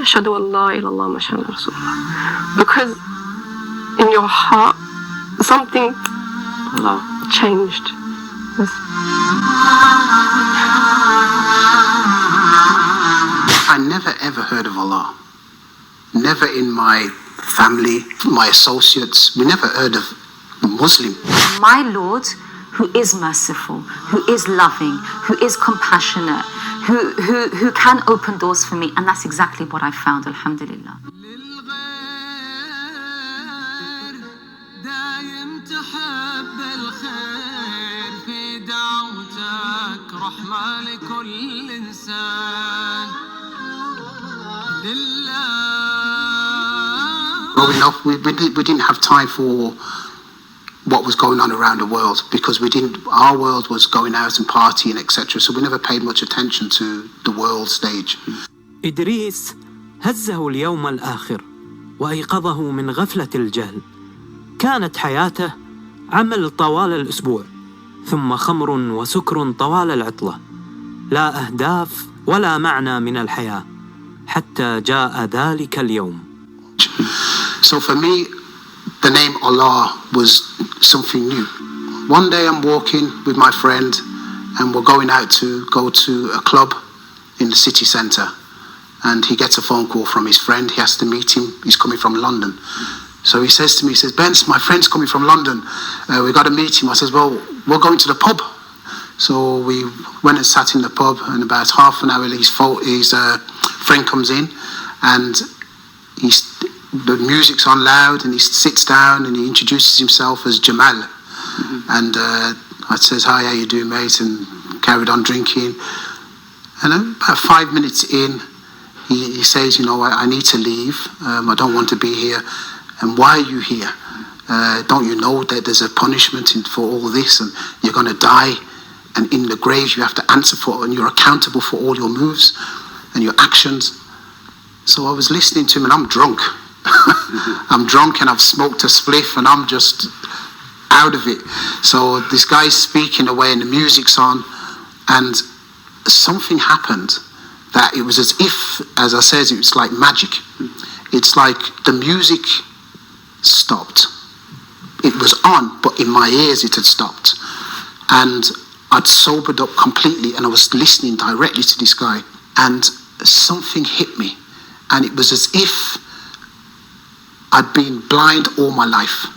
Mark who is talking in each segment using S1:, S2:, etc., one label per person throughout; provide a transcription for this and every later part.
S1: ashhadu an la ilaha illallah Muhammadur Rasulullah. Because in your heart, something changed.
S2: I never ever heard of Allah. Never in my family, my associates, we never heard of a Muslim.
S3: My Lord, who is merciful, who is loving, who is compassionate, who can open doors for me, and that's exactly what I found, alhamdulillah.
S2: Growing up, we didn't have time for what was going on around the world, because our world was going out and partying, etc. So we never paid much attention to the world stage.
S4: إدريس هزه اليوم الآخر وأيقظه من غفلة الجهل. كانت حياته عمل طوال الأسبوع، ثم خمر وسكر طوال العطلة، لا أهداف ولا معنى من الحياة حتى جاء ذلك اليوم.
S2: So for me, the name Allah was something new. One day I'm walking with my friend and we're going out to go to a club in the city centre, and he gets a phone call from his friend. He has to meet him. He's coming from London. So he says to me, he says, "Benz, my friend's coming from London. We got to meet him." I says, "Well, we're going to the pub." So we went and sat in the pub, and about half an hour his friend comes in, and the music's on loud, and he sits down and he introduces himself as Jamal. And I says, "Hi, how you doing, mate?" and carried on drinking. And about 5 minutes in, he says, "You know, I need to leave. I don't want to be here." "And why are you here? Don't you know that there's a punishment for all this, and you're going to die, and in the grave you have to answer for, and you're accountable for all your moves and your actions?" So I was listening to him, and I'm drunk. I'm drunk and I've smoked a spliff and I'm just out of it. So this guy's speaking away and the music's on, and something happened that it was as if, as I said, it was like magic. It's like the music stopped. It was on, but in my ears it had stopped. And I'd sobered up completely, and I was listening directly to this guy, and something hit me. And it was as if I'd been blind all my life.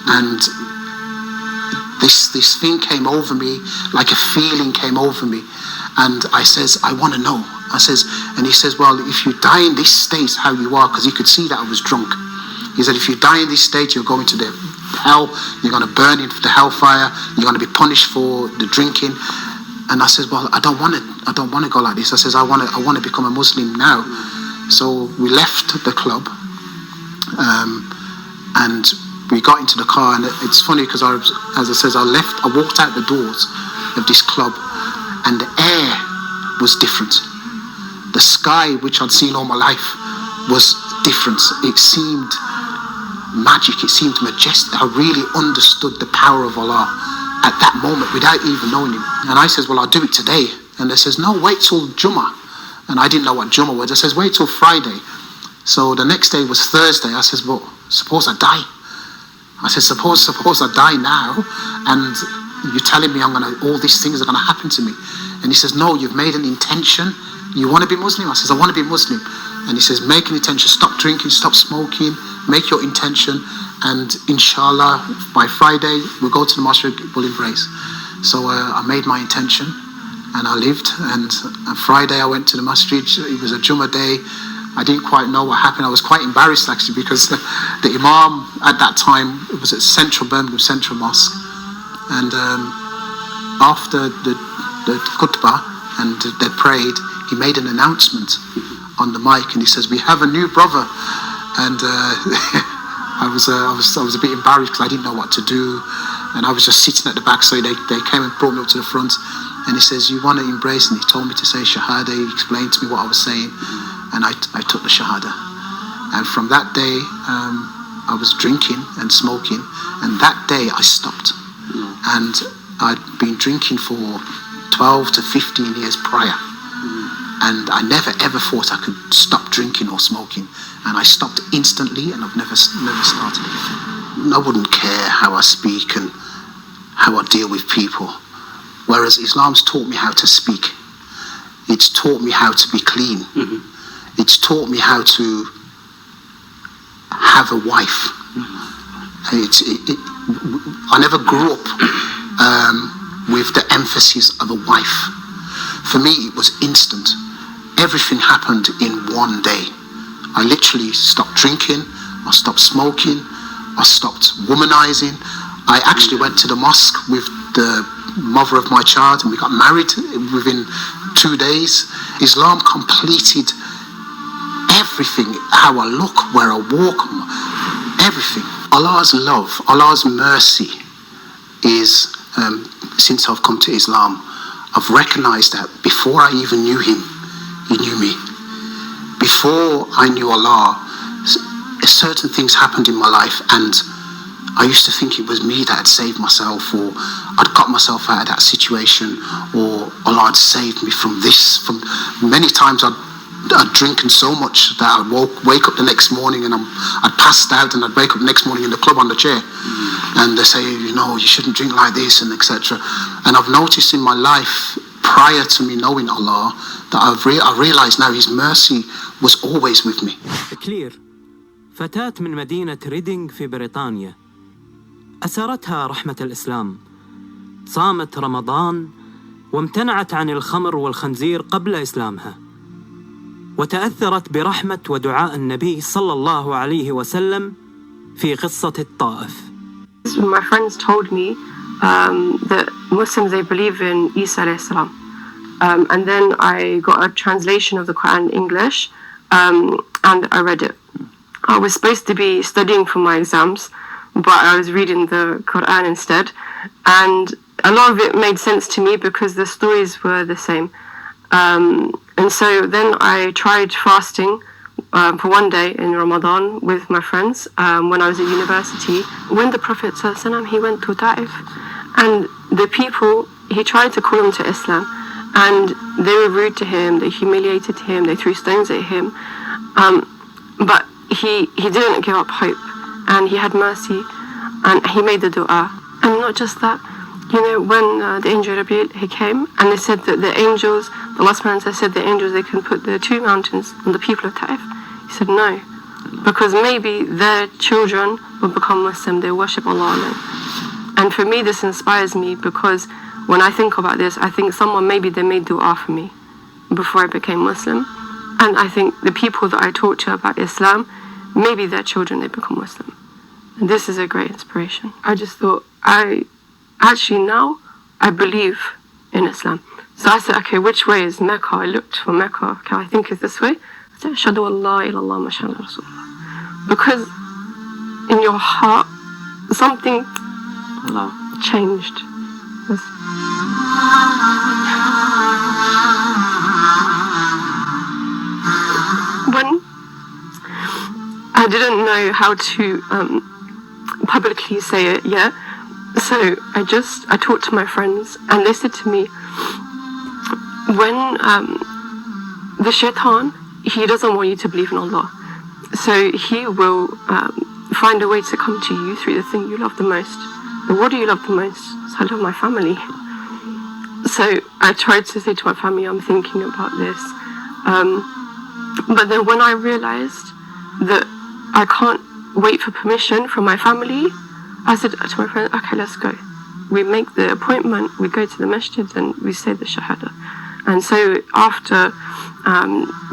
S2: And this thing came over me, like a feeling came over me. And I says, "I want to know." And he says, "Well, if you die in this state how you are," because he could see that I was drunk. He said, "If you die in this state, you're going to the hell, you're going to burn into the hellfire, you're going to be punished for the drinking." And I said, "Well, I don't want to go like this." I says, I want to become a Muslim now." So we left the club, and we got into the car, and it's funny because as I says, I walked out the doors of this club, and the air was different. The sky, which I'd seen all my life, was different. It seemed magic, it seemed majestic. I really understood the power of Allah at that moment without even knowing him. And I says, "Well, I'll do it today." And they says, "No, wait till Jummah." And I didn't know what Jummah was. I says, "Wait till Friday." So the next day was Thursday. I says, "Well, suppose I die." I said, suppose I die now, and you're telling me all these things are gonna happen to me." And he says, "No, you've made an intention. You want to be Muslim?" I says, "I want to be Muslim." And he says, "Make an intention. Stop drinking, stop smoking, make your intention, and inshallah, by Friday, we'll go to the mosque, we'll embrace." So I made my intention, and I lived. And on Friday, I went to the masjid. It was a Jummah day. I didn't quite know what happened. I was quite embarrassed, actually, because the imam at that time, it was at Birmingham Central Mosque. And after the khutbah and they prayed, he made an announcement on the mic, and he says, "We have a new brother." And I was a bit embarrassed because I didn't know what to do, and I was just sitting at the back. So they came and brought me up to the front, and he says, "You want to embrace?" And he told me to say Shahada. He explained to me what I was saying, and I took the Shahada. And from that day, I was drinking and smoking, and that day I stopped. And I'd been drinking for 12 to 15 years prior. And I never ever thought I could stop drinking or smoking. And I stopped instantly, and I've never started again. I wouldn't care how I speak and how I deal with people. Whereas Islam's taught me how to speak. It's taught me how to be clean. Mm-hmm. It's taught me how to have a wife. Mm-hmm. I never grew up with the emphasis of a wife. For me, it was instant. Everything happened in one day. I literally stopped drinking, I stopped smoking, I stopped womanizing. I actually went to the mosque with the mother of my child, and we got married within 2 days. Islam completed everything, how I look, where I walk, everything. Allah's love, Allah's mercy is, since I've come to Islam, I've recognized that before I even knew him, he knew me. Before I knew Allah, certain things happened in my life, and I used to think it was me that had saved myself, or I'd got myself out of that situation, or Allah had saved me from this. From many times I'd drinking so much that I'd wake up the next morning and I'd passed out, and I'd wake up the next morning in the club on the chair. And they say, you know, you shouldn't drink like this, and etc. And I've noticed in my life, prior to me knowing Allah, that I realized now His mercy was always with me.
S4: كلير فتاة من مدينة ريدينغ في بريطانيا أسرتها رحمة الإسلام. صامت رمضان وامتنعت عن الخمر والخنزير قبل إسلامها، وتأثرت برحمة ودعاء النبي صلى الله عليه وسلم في قصة الطائف.
S1: My friends told me that Muslims, they believe in Isa alayhi salam. And then I got a translation of the Quran in English, and I read it. I was supposed to be studying for my exams, but I was reading the Quran instead. And a lot of it made sense to me because the stories were the same. And so then I tried fasting for one day in Ramadan with my friends when I was at university. When the Prophet ﷺ, he went to Ta'if, and the people, he tried to call them to Islam, and they were rude to him, they humiliated him, they threw stones at him, but he didn't give up hope, and he had mercy, and he made the dua. And not just that, you know, when the angel Rabi'il, he came, and they said that the angels, Allah subhanahu wa ta'ala said the angels, they can put the 2 mountains on the people of Ta'if. He said no, because maybe their children will become Muslim, they worship Allah alone. And for me, this inspires me, because when I think about this, I think someone, maybe they made dua for me before I became Muslim. And I think the people that I talk to about Islam, maybe their children, they become Muslim. And this is a great inspiration. I just thought, now I believe in Islam. So I said, okay, which way is Mecca? I looked for Mecca. Okay, I think it's this way. I said, Ashhadu an la ilallah Muhammadur Rasulullah. Because in your heart, something changed. When I didn't know how to publicly say it yet, so I talked to my friends, and they said to me, when the shaitan, he doesn't want you to believe in Allah, so he will find a way to come to you through the thing you love the most. And what do you love the most? So I love my family. So I tried to say to my family, I'm thinking about this. But then when I realized that I can't wait for permission from my family, I said to my friend, okay, let's go. We make the appointment, we go to the masjid, and we say the shahada. And so after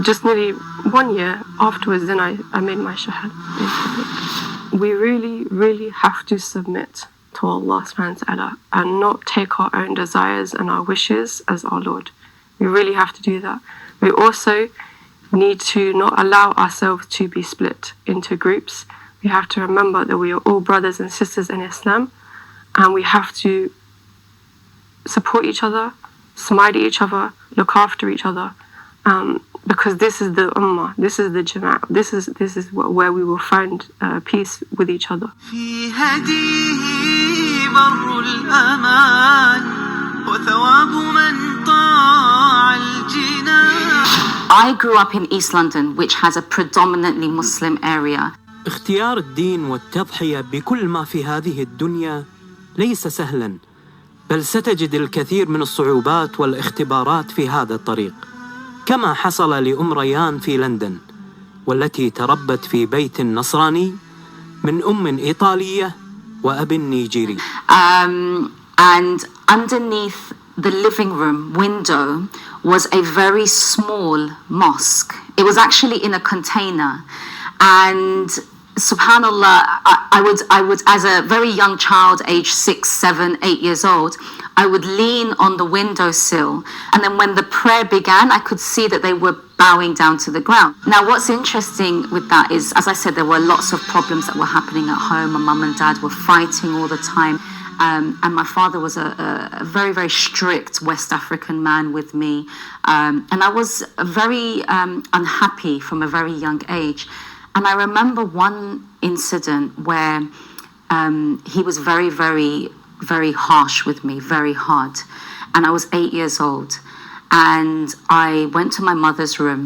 S1: just nearly 1 year afterwards, then I made my shahada. We really, really have to submit to Allah subhanahu wa ta'ala and not take our own desires and our wishes as our Lord. We really have to do that. We also need to not allow ourselves to be split into groups. We have to remember that we are all brothers and sisters in Islam, and we have to support each other, smile at each other, look after each other, because this is the ummah, this is the jama'ah, this is where we will find peace with each other. وثواب من
S3: I grew up in East London, which has a predominantly Muslim area.
S4: اختيار الدين والتضحية بكل ما في هذه الدنيا ليس سهلاً، بل ستجد الكثير من الصعوبات والاختبارات في هذا الطريق، كما حصل لأم ريان في لندن، والتي تربت في بيت نصراني من أم إيطالية وأب نيجيري.
S3: And underneath the living room window was a very small mosque. It was actually in a container, and subhanallah, I would as a very young child, age 6, 7, 8 years old, I would lean on the windowsill, and then when the prayer began, I could see that they were bowing down to the ground. Now, what's interesting with that is, as I said, there were lots of problems that were happening at home. My mum and dad were fighting all the time. And my father was a very, very strict West African man with me. And I was very unhappy from a very young age. And I remember one incident where he was very, very, very harsh with me, very hard. And I was 8 years old. And I went to my mother's room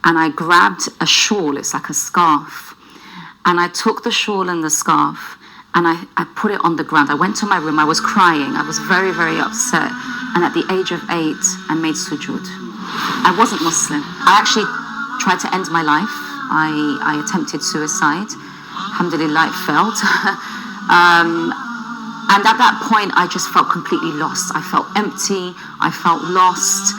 S3: and I grabbed a shawl, it's like a scarf. And I took the shawl and the scarf and I put it on the ground. I went to my room, I was crying, I was very, very upset. And at the age of 8, I made sujood. I wasn't Muslim. I actually tried to end my life. I attempted suicide. Alhamdulillah, it failed. And at that point, I just felt completely lost. I felt empty, I felt lost.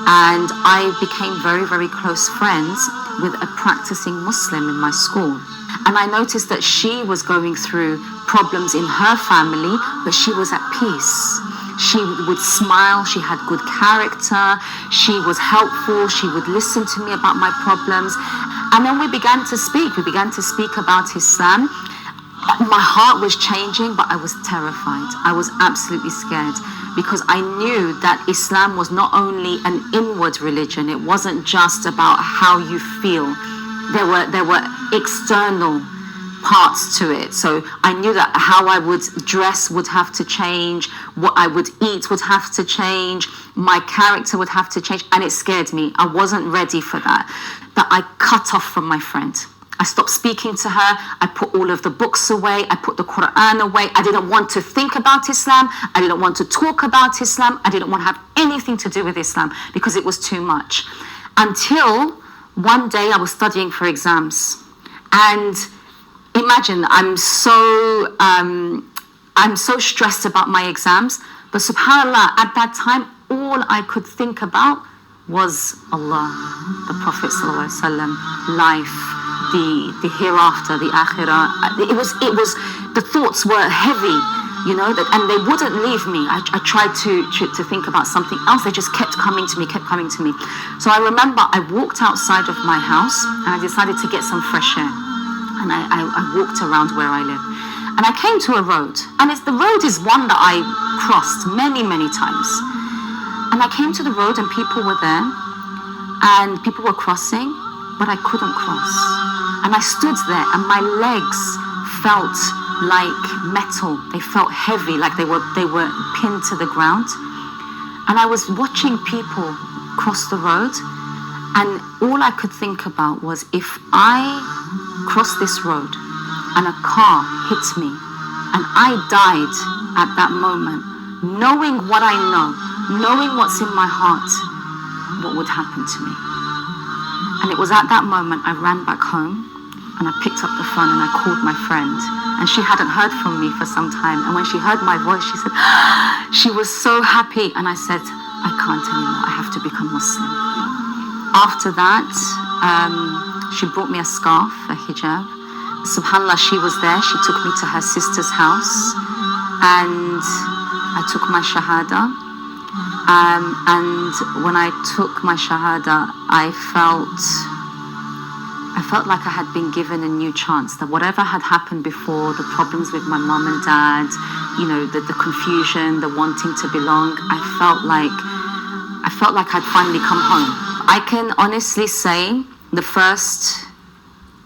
S3: And I became very, very close friends with a practicing Muslim in my school. And I noticed that she was going through problems in her family, but she was at peace. She would smile, she had good character, she was helpful, she would listen to me about my problems. And then we began to speak about Islam. My heart was changing, but I was terrified. I was absolutely scared because I knew that Islam was not only an inward religion, it wasn't just about how you feel. There were external parts to it. So I knew that how I would dress would have to change, what I would eat would have to change, my character would have to change, and it scared me. I wasn't ready for that. That I cut off from my friend. I stopped speaking to her. I put all of the books away. I put the Quran away. I didn't want to think about Islam. I didn't want to talk about Islam. I didn't want to have anything to do with Islam because it was too much. Until one day I was studying for exams. And imagine, I'm so stressed about my exams. But subhanAllah, at that time, all I could think about was Allah, the Prophet ﷺ, life, the hereafter, the akhirah. It was the thoughts were heavy, you know, and they wouldn't leave me. I tried to think about something else. They just kept coming to me. So I remember I walked outside of my house and I decided to get some fresh air. And I walked around where I live. And I came to a road. And the road is one that I crossed many, many times. And I came to the road and people were there. And people were crossing, but I couldn't cross. And I stood there and my legs felt like metal. They felt heavy, like they were pinned to the ground. And I was watching people cross the road. And all I could think about was if I cross this road and a car hit me and I died at that moment, knowing what I know, knowing what's in my heart, what would happen to me? And it was at that moment I ran back home and I picked up the phone and I called my friend, and she hadn't heard from me for some time. And when she heard my voice, she said, she was so happy. And I said, I can't anymore, I have to become Muslim. After that, she brought me a scarf, a hijab. SubhanAllah, she was there. She took me to her sister's house and I took my shahada. And when I took my shahada, I felt like I had been given a new chance, that whatever had happened before, the problems with my mom and dad, you know, the confusion, the wanting to belong, I felt like I'd finally come home. I can honestly say the first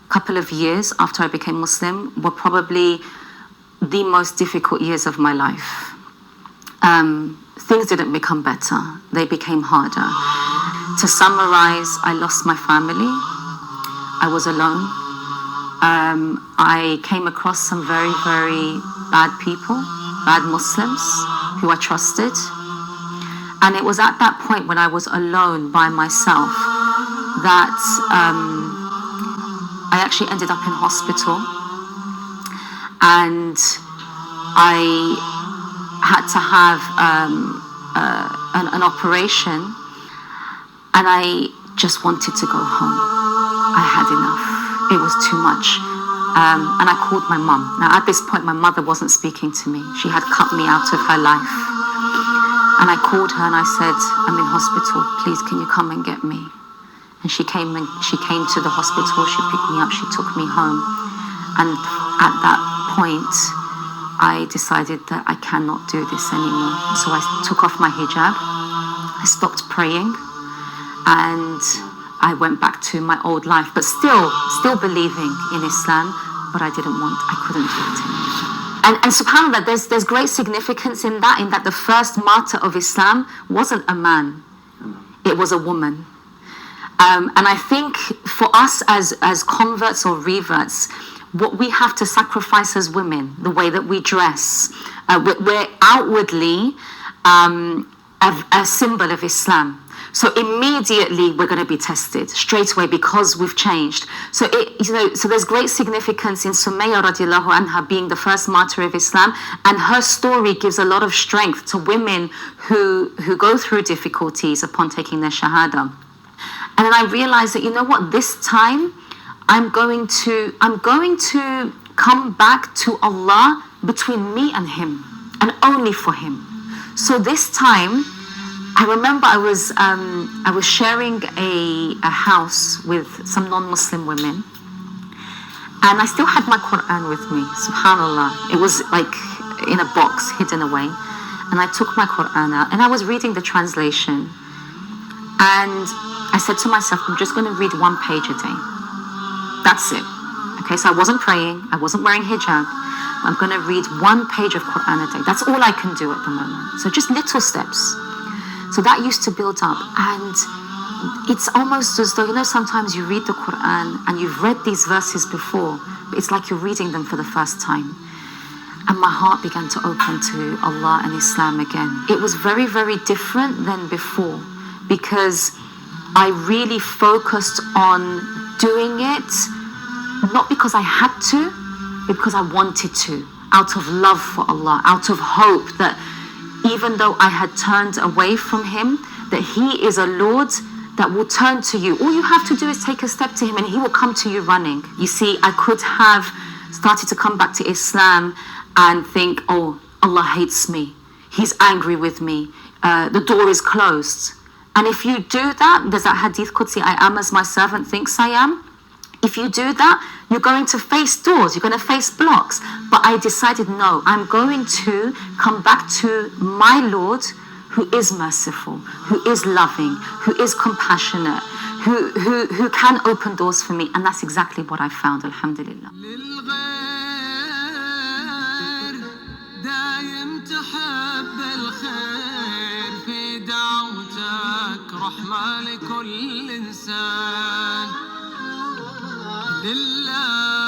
S3: couple of years after I became Muslim were probably the most difficult years of my life. things didn't become better. They became harder. To summarize, I lost my family. I was alone. I came across some very, very bad people, bad Muslims who I trusted. And it was at that point when I was alone by myself that I actually ended up in hospital. And I had to have an operation, and I just wanted to go home. I had enough. It was too much. And I called my mum. Now, at this point, my mother wasn't speaking to me. She had cut me out of her life. And I called her and I said, I'm in hospital. Please, can you come and get me? And she came to the hospital. She picked me up. She took me home. And at that point, I decided that I cannot do this anymore. So I took off my hijab. I stopped praying. And I went back to my old life, but still believing in Islam, but I couldn't do it anymore. And subhanAllah, there's great significance in that the first martyr of Islam wasn't a man, it was a woman. And I think for us as converts or reverts, what we have to sacrifice as women, the way that we dress, we're outwardly a symbol of Islam. So immediately we're going to be tested straight away because we've changed. So so there's great significance in Sumayya radiallahu anha being the first martyr of Islam, and her story gives a lot of strength to women who go through difficulties upon taking their shahada. And then I realized that, you know what, this time I'm going to come back to Allah between me and Him, and only for Him. So this time, I remember I was sharing a house with some non-Muslim women, and I still had my Quran with me, subhanAllah. It was like in a box hidden away, and I took my Quran out and I was reading the translation, and I said to myself, I'm just going to read one page a day. That's it. Okay, so I wasn't praying, I wasn't wearing hijab. I'm going to read one page of Quran a day. That's all I can do at the moment. So just little steps. So that used to build up, and it's almost as though, sometimes you read the Quran and you've read these verses before, but it's like you're reading them for the first time. And my heart began to open to Allah and Islam again. It was very, very different than before, because I really focused on doing it, not because I had to, but because I wanted to, out of love for Allah, out of hope that even though I had turned away from Him, that He is a Lord that will turn to you. All you have to do is take a step to Him and He will come to you running. You see, I could have started to come back to Islam and think, oh, Allah hates me. He's angry with me. The door is closed. And if you do that, there's that hadith Qudsi, I am as my servant thinks I am. If you do that, you're going to face doors, you're going to face blocks. But I decided, no, I'm going to come back to my Lord, who is merciful, who is loving, who is compassionate, who can open doors for me. And that's exactly what I found, alhamdulillah.
S5: رحمة لكل إنسان لله